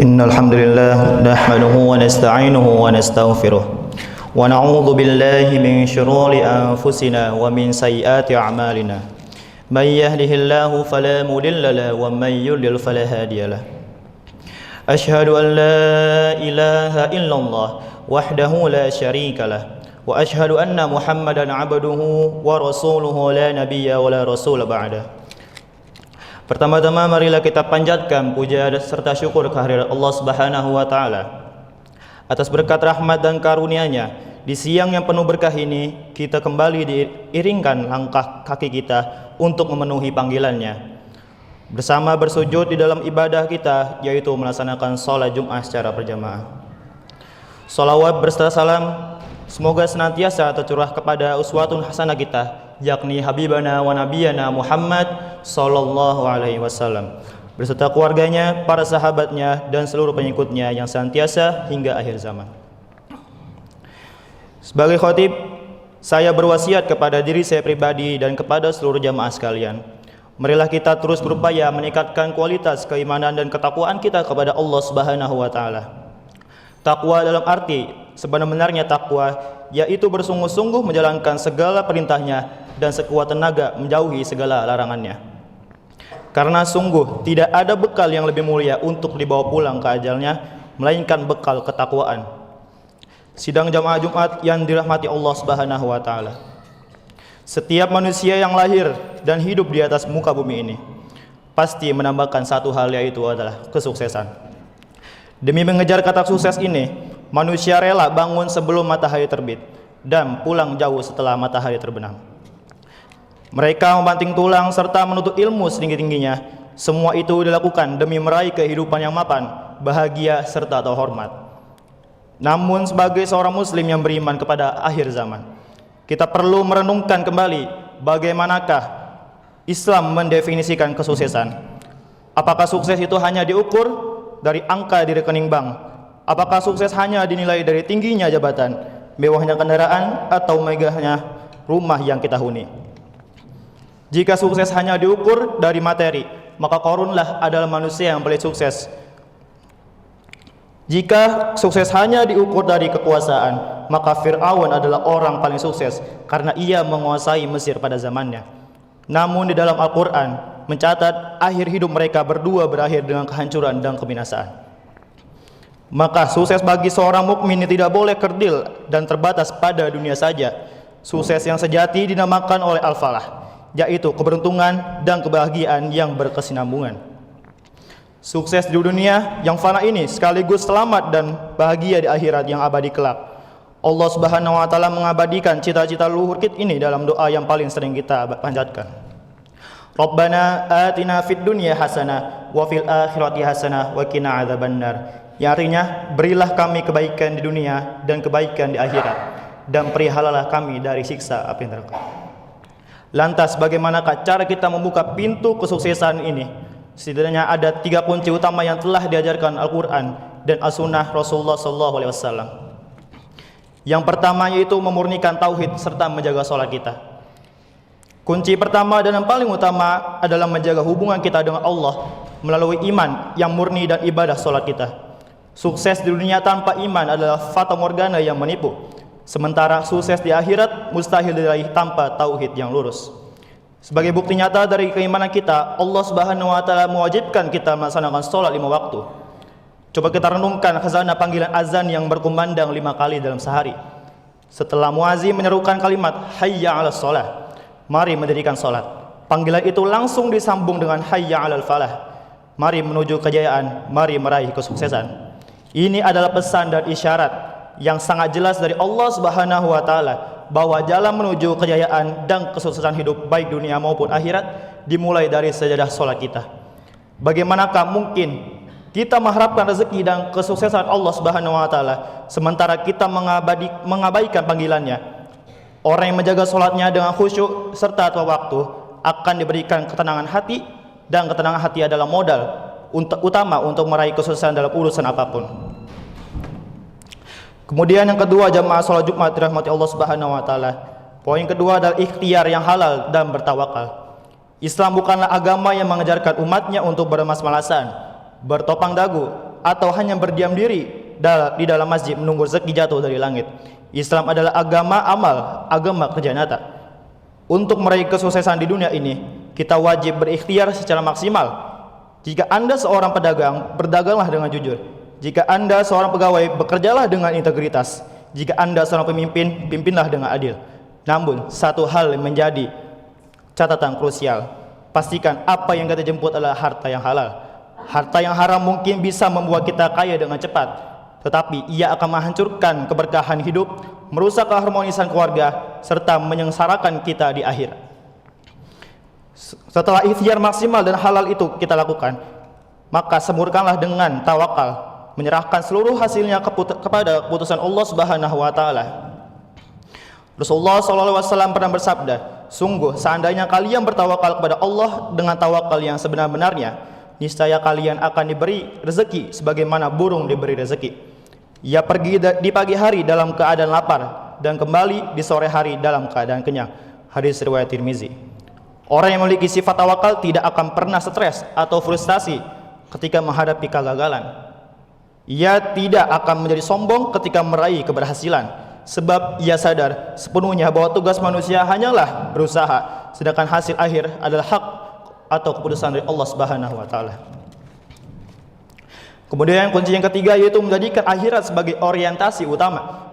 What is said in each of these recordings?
إن الحمد لله نحمده ونستعينه ونستغفره ونعوذ بالله من شرور أنفسنا ومن سيئات أعمالنا من يهده الله فلا مضل له ومن يضلل فلا هادي له أشهد أن لا إله إلا الله وحده لا شريك له وأشهد أن محمدا عبده ورسوله لا نبي ولا رسول بعده. Pertama-tama marilah kita panjatkan puja serta syukur kehadirat Allah Subhanahu wa taala atas berkat rahmat dan karunia-Nya. Di siang yang penuh berkah ini kita kembali diiringkan langkah kaki kita untuk memenuhi panggilan-Nya bersama bersujud di dalam ibadah kita, yaitu melaksanakan salat Jumat secara berjamaah. Salawat berserta salam semoga senantiasa tercurah kepada uswatun hasanah kita, yakni Habibana wa Nabiyana Muhammad sallallahu alaihi wasallam beserta keluarganya, para sahabatnya, dan seluruh pengikutnya yang senantiasa hingga akhir zaman. Sebagai khatib, saya berwasiat kepada diri saya pribadi dan kepada seluruh jamaah sekalian, marilah kita terus berupaya meningkatkan kualitas keimanan dan ketakwaan kita kepada Allah Subhanahu wa taala. Takwa dalam arti sebenarnya takwa yaitu bersungguh-sungguh menjalankan segala perintahnya dan sekuat tenaga menjauhi segala larangannya. Karena sungguh tidak ada bekal yang lebih mulia untuk dibawa pulang ke ajalnya melainkan bekal ketakwaan. Sidang jamaah Jumat yang dirahmati Allah Subhanahu wa taala. Setiap manusia yang lahir dan hidup di atas muka bumi ini pasti menambahkan satu hal, yaitu adalah kesuksesan. Demi mengejar kata sukses ini, manusia rela bangun sebelum matahari terbit dan pulang jauh setelah matahari terbenam. Mereka membanting tulang serta menuntut ilmu setinggi-tingginya. Semua itu dilakukan demi meraih kehidupan yang mapan, bahagia, serta terhormat. Namun sebagai seorang muslim yang beriman kepada akhir zaman, kita perlu merenungkan kembali bagaimanakah Islam mendefinisikan kesuksesan. Apakah sukses itu hanya diukur dari angka di rekening bank? Apakah sukses hanya dinilai dari tingginya jabatan, mewahnya kendaraan, atau megahnya rumah yang kita huni? Jika sukses hanya diukur dari materi, maka Qarunlah adalah manusia yang paling sukses. Jika sukses hanya diukur dari kekuasaan, maka Fir'aun adalah orang paling sukses karena ia menguasai Mesir pada zamannya. Namun di dalam Al-Quran mencatat akhir hidup mereka berdua berakhir dengan kehancuran dan kebinasaan. Maka sukses bagi seorang mukmin tidak boleh kerdil dan terbatas pada dunia saja. Sukses yang sejati dinamakan oleh Al-Falah, yaitu keberuntungan dan kebahagiaan yang berkesinambungan. Sukses di dunia yang fana ini sekaligus selamat dan bahagia di akhirat yang abadi kelak. Allah Subhanahu wa taala mengabadikan cita-cita luhur kita ini dalam doa yang paling sering kita panjatkan. Rabbana atina fid dunya hasanah wa fil akhirati hasanah wa qina adzabannar. Yang artinya, berilah kami kebaikan di dunia dan kebaikan di akhirat, dan perihalalah kami dari siksa api neraka. Lantas bagaimanakah cara kita membuka pintu kesuksesan ini? Setidaknya ada 3 kunci utama yang telah diajarkan Al-Quran dan As-Sunnah Rasulullah SAW. Yang pertama yaitu memurnikan tauhid serta menjaga sholat kita. Kunci pertama dan yang paling utama adalah menjaga hubungan kita dengan Allah melalui iman yang murni dan ibadah sholat kita. Sukses di dunia tanpa iman adalah fata morgana yang menipu. Sementara sukses di akhirat mustahil diraih tanpa tauhid yang lurus. Sebagai bukti nyata dari keimanan kita, Allah Subhanahu wa taala mewajibkan kita melaksanakan sholat 5 waktu. Coba kita renungkan khazanah panggilan azan yang berkumandang 5 kali dalam sehari. Setelah muazin menyerukan kalimat hayya 'alas shalah, mari mendirikan sholat, panggilan itu langsung disambung dengan hayya 'alal falah, mari menuju kejayaan, mari meraih kesuksesan. Ini adalah pesan dan isyarat yang sangat jelas dari Allah Subhanahu wa taala bahwa jalan menuju kejayaan dan kesuksesan hidup baik dunia maupun akhirat dimulai dari sajadah salat kita. Bagaimanakah mungkin kita mengharapkan rezeki dan kesuksesan Allah Subhanahu wa taala sementara kita mengabaikan panggilannya? Orang yang menjaga salatnya dengan khusyuk serta tepat waktu akan diberikan ketenangan hati, dan ketenangan hati adalah modal utama untuk meraih kesuksesan dalam urusan apapun. Kemudian yang kedua, jamaah sholat Jumat dirahmati Allah Subhanahu wa taala. Poin kedua adalah ikhtiar yang halal dan bertawakal. Islam bukanlah agama yang mengajarkan umatnya untuk bermas-malasan, bertopang dagu, atau hanya berdiam diri di dalam masjid menunggu rezeki jatuh dari langit. Islam adalah agama amal, agama kerja nyata. Untuk meraih kesuksesan di dunia ini, kita wajib berikhtiar secara maksimal. Jika Anda seorang pedagang, berdaganglah dengan jujur. Jika Anda seorang pegawai, bekerjalah dengan integritas. Jika Anda seorang pemimpin, pimpinlah dengan adil. Namun, satu hal yang menjadi catatan krusial, pastikan apa yang kita jemput adalah harta yang halal. Harta yang haram mungkin bisa membuat kita kaya dengan cepat, tetapi ia akan menghancurkan keberkahan hidup, merusak keharmonisan keluarga, serta menyengsarakan kita di akhir. Setelah ikhtiar maksimal dan halal itu kita lakukan, maka semurkanlah dengan tawakal, menyerahkan seluruh hasilnya kepada keputusan Allah Subhanahu wa taala. Rasulullah SAW pernah bersabda, sungguh seandainya kalian bertawakal kepada Allah dengan tawakal yang sebenar-benarnya, niscaya kalian akan diberi rezeki sebagaimana burung diberi rezeki. Ia pergi di pagi hari dalam keadaan lapar dan kembali di sore hari dalam keadaan kenyang. Hadis riwayat Tirmizi. Orang yang memiliki sifat tawakal tidak akan pernah stres atau frustasi ketika menghadapi kegagalan. Ia tidak akan menjadi sombong ketika meraih keberhasilan, sebab ia sadar sepenuhnya bahwa tugas manusia hanyalah berusaha, sedangkan hasil akhir adalah hak atau keputusan dari Allah Subhanahu wa taala. Kemudian kunci yang ketiga yaitu menjadikan akhirat sebagai orientasi utama.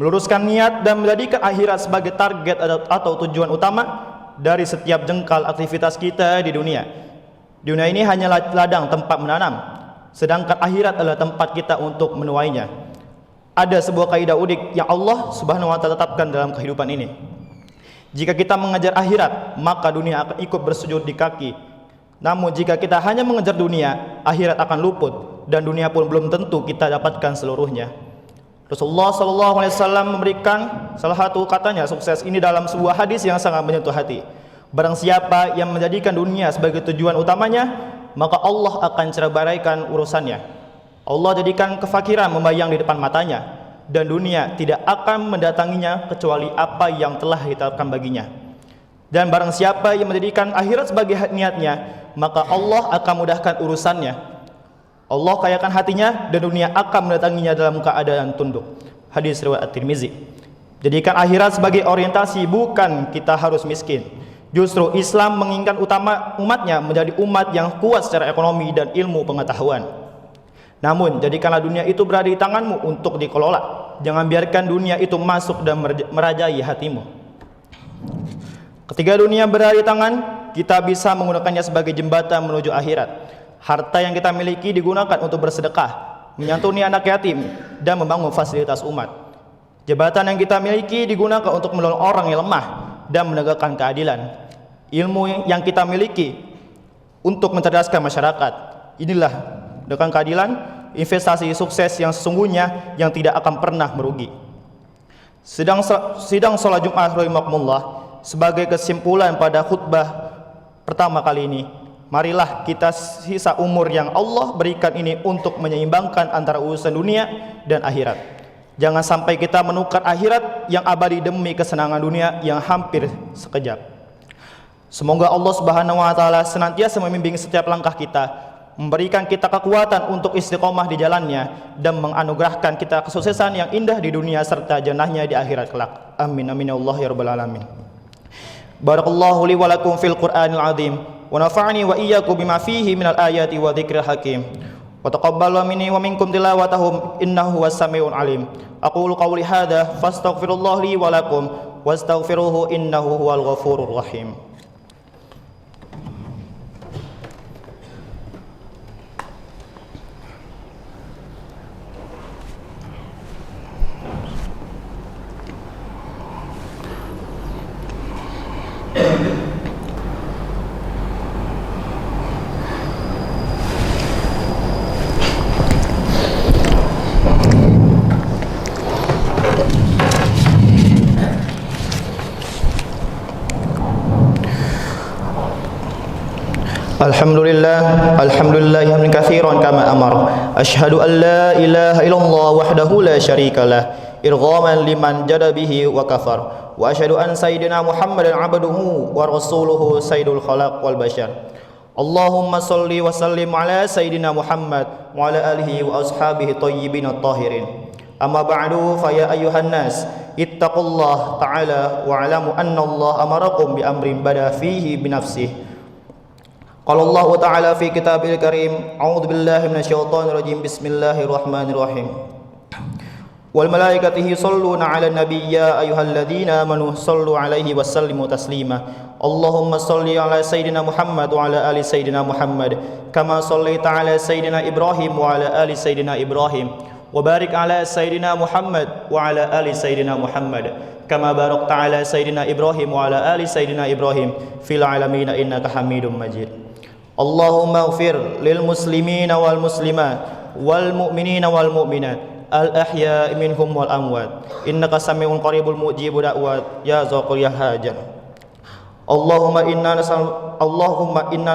Meluruskan niat dan menjadikan akhirat sebagai target atau tujuan utama dari setiap jengkal aktivitas kita di dunia. Dunia ini hanyalah ladang tempat menanam, sedangkan akhirat adalah tempat kita untuk menuainya. Ada sebuah kaidah unik yang Allah Subhanahu wa taala tetapkan dalam kehidupan ini. Jika kita mengejar akhirat, maka dunia akan ikut bersujud di kaki. Namun jika kita hanya mengejar dunia, akhirat akan luput dan dunia pun belum tentu kita dapatkan seluruhnya. Rasulullah SAW memberikan salah satu katanya sukses ini dalam sebuah hadis yang sangat menyentuh hati. Barang siapa yang menjadikan dunia sebagai tujuan utamanya, maka Allah akan ceraikan urusannya. Allah jadikan kefakiran membayang di depan matanya, dan dunia tidak akan mendatanginya kecuali apa yang telah ditetapkan baginya. Dan barang siapa yang menjadikan akhirat sebagai niatnya, maka Allah akan mudahkan urusannya. Allah kayakan hatinya dan dunia akan mendatanginya dalam keadaan tunduk. Hadis riwayat At-Tirmizi. Jadikan akhirat sebagai orientasi, bukan kita harus miskin. Justru Islam menginginkan utama umatnya menjadi umat yang kuat secara ekonomi dan ilmu pengetahuan. Namun jadikanlah dunia itu berada di tanganmu untuk dikelola. Jangan biarkan dunia itu masuk dan merajai hatimu. Ketika dunia berada di tangan, kita bisa menggunakannya sebagai jembatan menuju akhirat. Harta yang kita miliki digunakan untuk bersedekah, menyantuni anak yatim, dan membangun fasilitas umat. Jabatan yang kita miliki digunakan untuk menolong orang yang lemah dan menegakkan keadilan. Ilmu yang kita miliki untuk mencerdaskan masyarakat. Inilah dengan keadilan, investasi sukses yang sesungguhnya yang tidak akan pernah merugi. Sidang sholat Jumat rahimakumullah, sebagai kesimpulan pada khutbah pertama kali ini, marilah kita sisa umur yang Allah berikan ini untuk menyeimbangkan antara urusan dunia dan akhirat. Jangan sampai kita menukar akhirat yang abadi demi kesenangan dunia yang hampir sekejap. Semoga Allah Subhanahu wa taala senantiasa membimbing setiap langkah kita, memberikan kita kekuatan untuk istiqomah di jalannya, dan menganugerahkan kita kesuksesan yang indah di dunia serta jannahnya di akhirat kelak. Amin amin ya Allah ya rabbal alamin. Barakallahu li wa lakum fil Qur'anil azim. Wa nafa'ani wa iyyakum bima fihi minal ayati wa dzikril hakim. Wa taqabbal minni wa minkum tilawatahu innahu was-sami'ul alim. Aqulu qawli hadza fastaghfirullah li wa lakum wastaghfiruhu innahu huwal ghafurur rahim. Alhamdulillah hamdan katsiran kama amar. Asyhadu an la ilaha illallah wahdahu la syarika lah, irghaman liman jada bihi wa kafar. Wa asyhadu an sayyidina Muhammadan abduhu wa rasuluhu sayyidul khalaq wal bashar. Allahumma salli wa sallim ala Sayyidina Muhammad wa ala alihi wa ashabihi tayyibin at-tahirin. Amma ba'du, fa ya ayyuhan nas ittaqullah ta'ala wa alamu anna Allah amarakum bi amrin bada fihi bi nafsihi. Qala Allah ta'ala fi kitabil karim, a'udzu billahi minasyaitonir rajim, bismillahirrahmanirrahim. Wal malaikatu yusholluna 'alan nabiy ya ayyuhalladzina amanu shallu 'alaihi wa sallimu taslima. Allahumma shalli 'ala sayyidina Muhammad wa 'ala ali sayyidina Muhammad kama shallaita 'ala sayyidina Ibrahim wa 'ala ali sayyidina Ibrahim wa barik 'ala sayyidina Muhammad wa 'ala ali sayyidina Muhammad kama barakta 'ala sayyidina Ibrahim wa 'ala ali sayyidina Ibrahim fil 'alamin innaka Hamidum Majid. Allahumma ighfir lil muslimina wal muslimat wal mu'minina wal mu'minat al ahya'i minhum wal amwat innaka sami'un qaribul mujibu da'wat ya zaqul ya hajar. Allahumma inna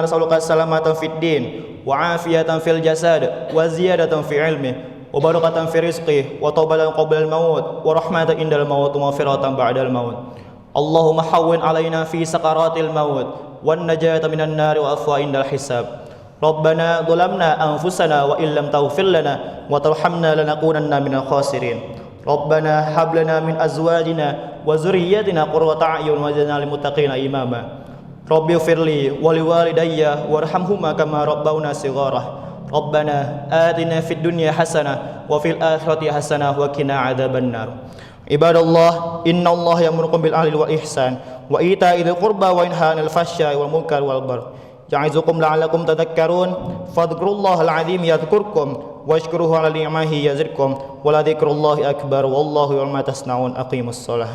nas'aluka salamatan fid din wa afiyatan fil jasad wa ziyadatan fi ilmi wa barakatan fi rizqi wa tawbatan qabla al maut wa rahmatan indal maut wa maghfiratan ba'dal maut. Allahumma hawwin alaina fi sakaratil maut wan najata minan nari wa afwa indal hisab. Rabbana dhalamna anfusana wa illam taghfir lana wa tarhamna lanakunanna minal khasirin. Rabbana hab lana min azwajina wa dzurriyyatina qurrata a'yun waj'alna lil muttaqina imama. Rabbi ighfirli wa liwalidayya warhamhuma kama rabbauna shighara. Rabbana atina fid dunya hasanah wa fil akhirati hasanah wa qina adzabannar. Ibadallah, innallaha ya'murukum bil 'adli wal ihsan wa ita'i dzil qurba wa yanha 'anil fahsya'i wal munkari wal baghi. Ya'izukum la'allakum tadhakkarun. Fadhkurullahal 'azim yadhkurkum washkuruhu 'ala ni'amihi yazidkum wa la dzikrullahi akbar wallahu ya'lamu ma tasna'un. Aqimus shalah.